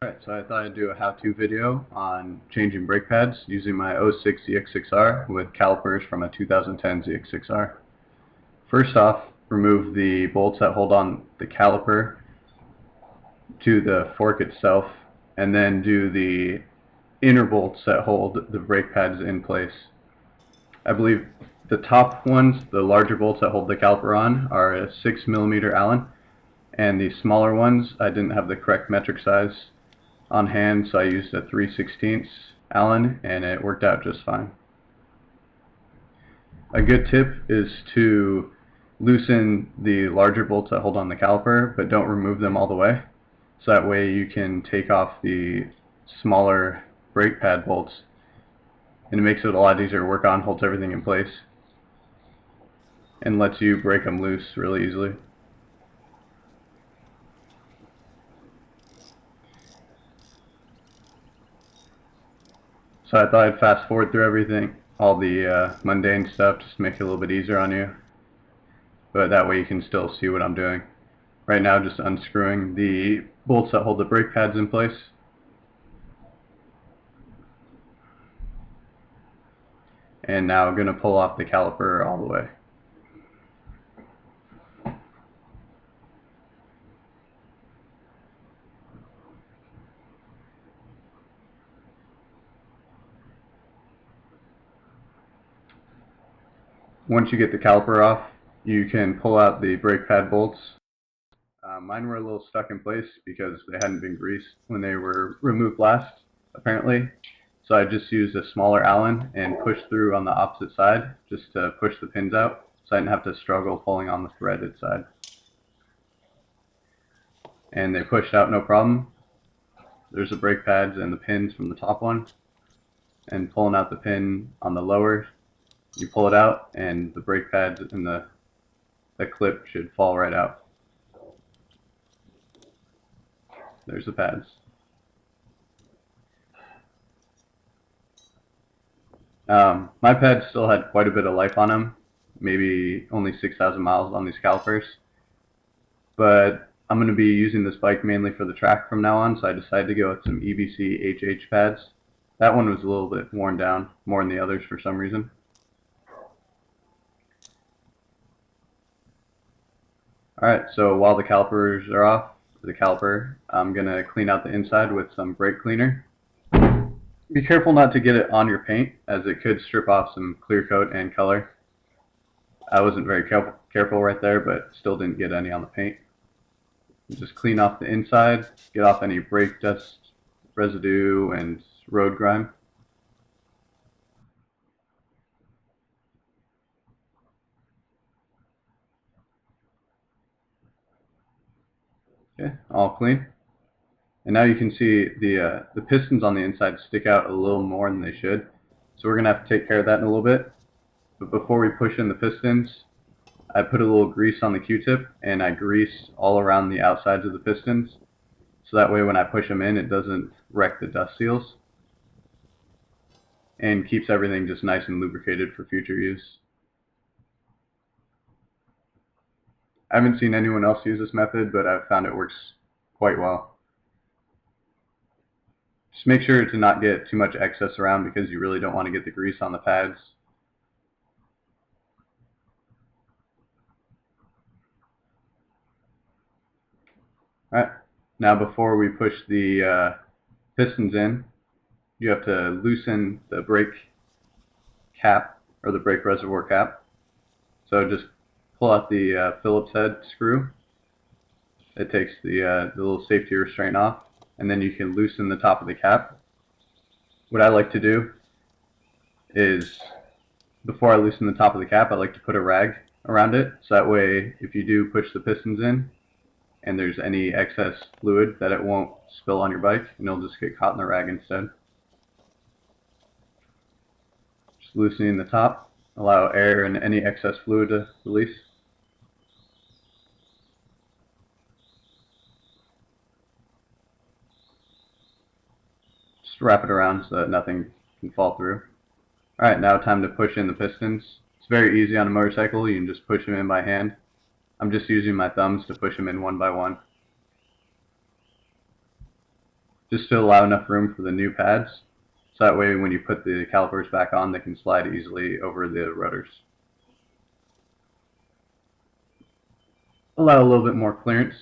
Alright, so I thought I'd do a how-to video on changing brake pads using my 06 ZX6R with calipers from a 2010 ZX6R. First off, remove the bolts that hold on the caliper to the fork itself, and then do the inner bolts that hold the brake pads in place. I believe the top ones, the larger bolts that hold the caliper on, are a 6mm Allen, and the smaller ones, I didn't have the correct metric size on hand, so I used a 3/16 Allen, and it worked out just fine. A good tip is to loosen the larger bolts that hold on the caliper, but don't remove them all the way, so that way you can take off the smaller brake pad bolts, and it makes it a lot easier to work on, holds everything in place, and lets you break them loose really easily. So I thought I'd fast forward through everything, all the mundane stuff, just to make it a little bit easier on you. But that way you can still see what I'm doing. Right now, just unscrewing the bolts that hold the brake pads in place. And now I'm going to pull off the caliper all the way. Once you get the caliper off, you can pull out the brake pad bolts. Mine were a little stuck in place because they hadn't been greased when they were removed last, apparently. So I just used a smaller Allen and pushed through on the opposite side just to push the pins out, so I didn't have to struggle pulling on the threaded side. And they pushed out no problem. There's the brake pads and the pins from the top one. And pulling out the pin on the lower, you pull it out and the brake pads and the clip should fall right out. There's the pads. My pads still had quite a bit of life on them, maybe only 6,000 miles on these calipers, but I'm going to be using this bike mainly for the track from now on, so I decided to go with some EBC HH pads. That one was a little bit worn down, more than the others for some reason. Alright, so while the calipers are off, the caliper, I'm going to clean out the inside with some brake cleaner. Be careful not to get it on your paint, as it could strip off some clear coat and color. I wasn't very careful right there, but still didn't get any on the paint. Just clean off the inside, get off any brake dust, residue, and road grime. Okay, all clean. And now you can see the pistons on the inside stick out a little more than they should. So we're going to have to take care of that in a little bit. But before we push in the pistons, I put a little grease on the Q-tip and I grease all around the outsides of the pistons. So that way when I push them in, it doesn't wreck the dust seals. And keeps everything just nice and lubricated for future use. I haven't seen anyone else use this method, but I've found it works quite well. Just make sure to not get too much excess around because you really don't want to get the grease on the pads. Alright, now before we push the pistons in, you have to loosen the brake cap, or the brake reservoir cap. So just pull out the Phillips head screw. It takes the little safety restraint off, and then you can loosen the top of the cap. What I like to do is, before I loosen the top of the cap, I like to put a rag around it, so that way if you do push the pistons in and there's any excess fluid, that it won't spill on your bike and it'll just get caught in the rag instead. Just loosening the top, allow air and any excess fluid to release. Just wrap it around so that nothing can fall through. Alright, now time to push in the pistons. It's very easy on a motorcycle, you can just push them in by hand. I'm just using my thumbs to push them in one by one. just to allow enough room for the new pads, so that way when you put the calipers back on, they can slide easily over the rotors. Allow a little bit more clearance.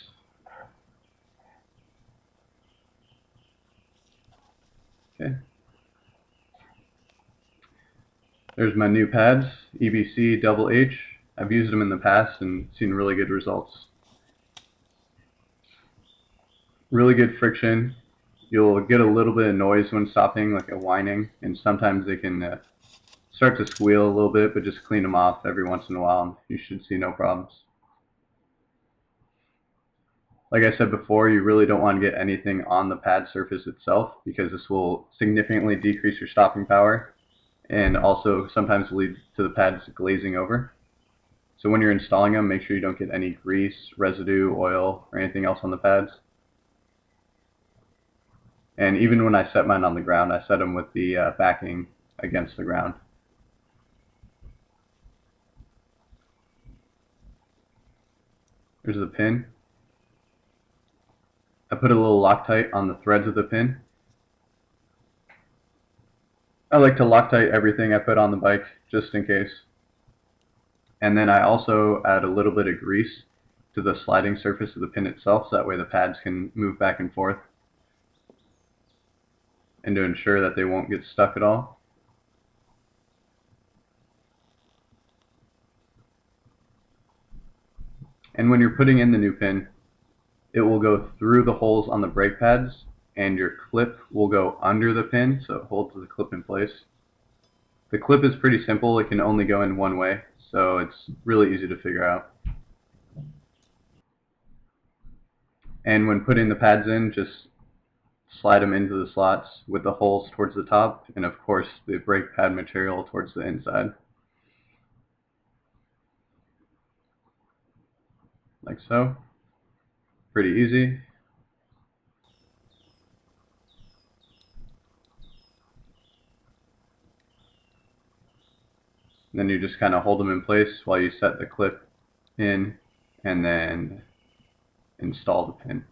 Okay. There's my new pads, EBC HH. I've used them in the past and seen really good results. Really good friction. You'll get a little bit of noise when stopping, like a whining, and sometimes they can start to squeal a little bit, but just clean them off every once in a while and you should see no problems. Like I said before, you really don't want to get anything on the pad surface itself because this will significantly decrease your stopping power and also sometimes lead to the pads glazing over. So when you're installing them, make sure you don't get any grease, residue, oil, or anything else on the pads. And even when I set mine on the ground, I set them with the backing against the ground. There's the pin. I put a little Loctite on the threads of the pin. I like to Loctite everything I put on the bike, just in case. And then I also add a little bit of grease to the sliding surface of the pin itself, so that way the pads can move back and forth, and to ensure that they won't get stuck at all. And when you're putting in the new pin, it will go through the holes on the brake pads, and your clip will go under the pin, so it holds the clip in place. The clip is pretty simple. It can only go in one way, so it's really easy to figure out. And when putting the pads in, just slide them into the slots with the holes towards the top, and of course the brake pad material towards the inside. Like so. Pretty easy. Then you just kind of hold them in place while you set the clip in and then install the pin.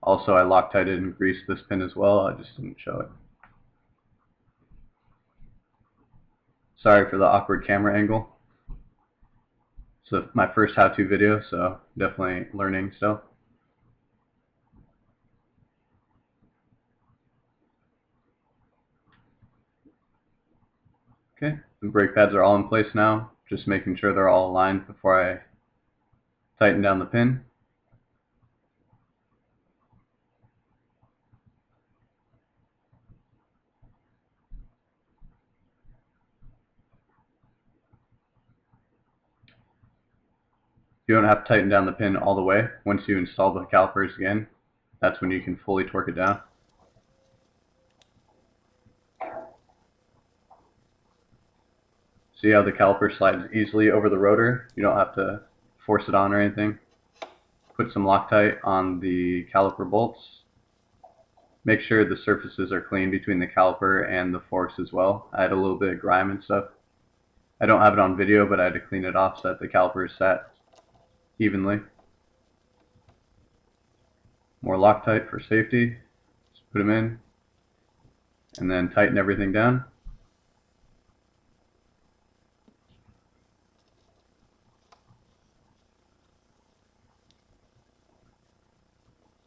Also, I Loctited and greased this pin as well. I just didn't show it. Sorry for the awkward camera angle. It's my first how-to video, so definitely learning still. Okay, the brake pads are all in place now. Just making sure they're all aligned before I tighten down the pin. You don't have to tighten down the pin all the way. Once you install the calipers again, that's when you can fully torque it down. See how the caliper slides easily over the rotor? You don't have to force it on or anything. Put some Loctite on the caliper bolts. Make sure the surfaces are clean between the caliper and the forks as well. I had a little bit of grime and stuff. I don't have it on video, but I had to clean it off so that the calipers sat evenly. More Loctite for safety. Just put them in and then tighten everything down.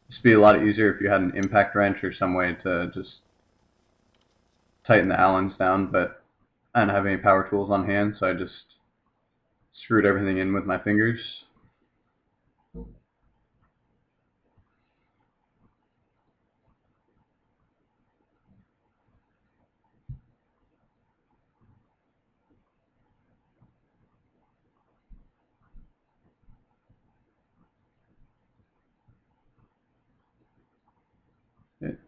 This would be a lot easier if you had an impact wrench or some way to just tighten the Allens down, but I didn't have any power tools on hand, so I just screwed everything in with my fingers.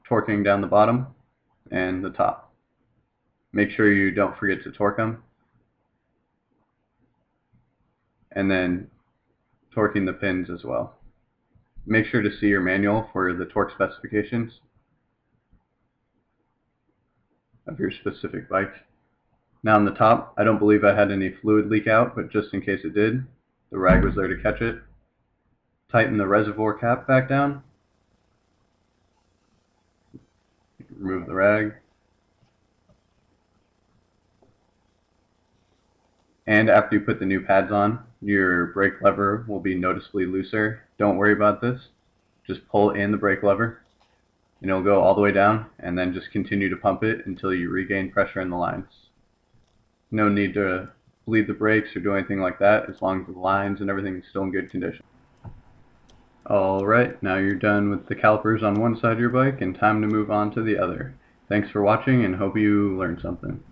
Torquing down the bottom and the top. Make sure you don't forget to torque them. And then torquing the pins as well. Make sure to see your manual for the torque specifications of your specific bike. Now on the top, I don't believe I had any fluid leak out, but just in case it did, the rag was there to catch it. Tighten the reservoir cap back down. remove the rag. And after you put the new pads on, your brake lever will be noticeably looser. Don't worry about this. Just pull in the brake lever and it'll go all the way down, and then just continue to pump it until you regain pressure in the lines. No need to bleed the brakes or do anything like that, as long as the lines and everything is still in good condition. Alright, now you're done with the calipers on one side of your bike and time to move on to the other. Thanks for watching and hope you learned something.